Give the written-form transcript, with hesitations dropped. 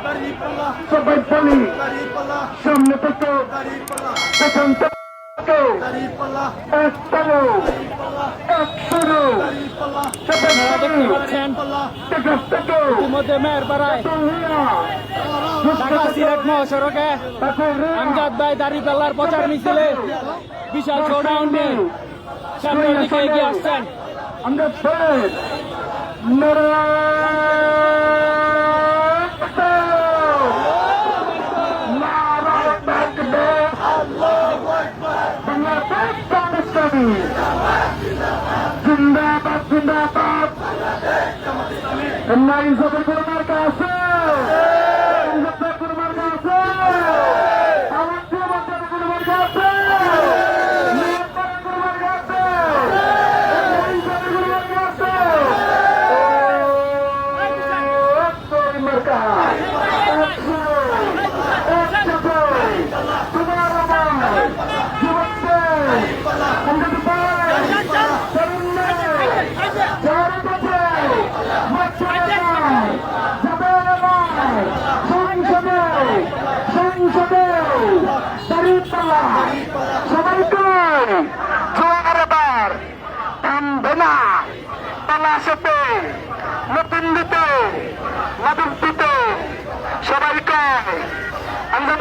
দাঁড়িপাল্লা সবাই বলি সামনে থেকে পেছন থেকে এক পালো এক শুরু আপনারা দেখতে পাচ্ছেন ইতিমধ্যে মেহেরপাড়ায় ঢাকা সিলেট মহাসড়কে আমজাদ ভাই দাঁড়িপাল্লার প্রচার মিছিলে বিশাল শোডাউন নিয়ে সামনের দিকে এগিয়ে আসছেন। আমরা জিন্দাবাদ জিন্দাবাদ নারী সবের কোনো মার্কা আছে কোনো মার্কা আছে আমার প্রিয় বাচ্চাদের কোনো মার্কা আছে কোনো মার্কা আছে নারী সবের কোনো মার্কা আছে মার্কা সবাইকে জোয়ার এবার থামবে না তালাশেতে নতুন দিতে নতুন দিতে সবাইকে আমরা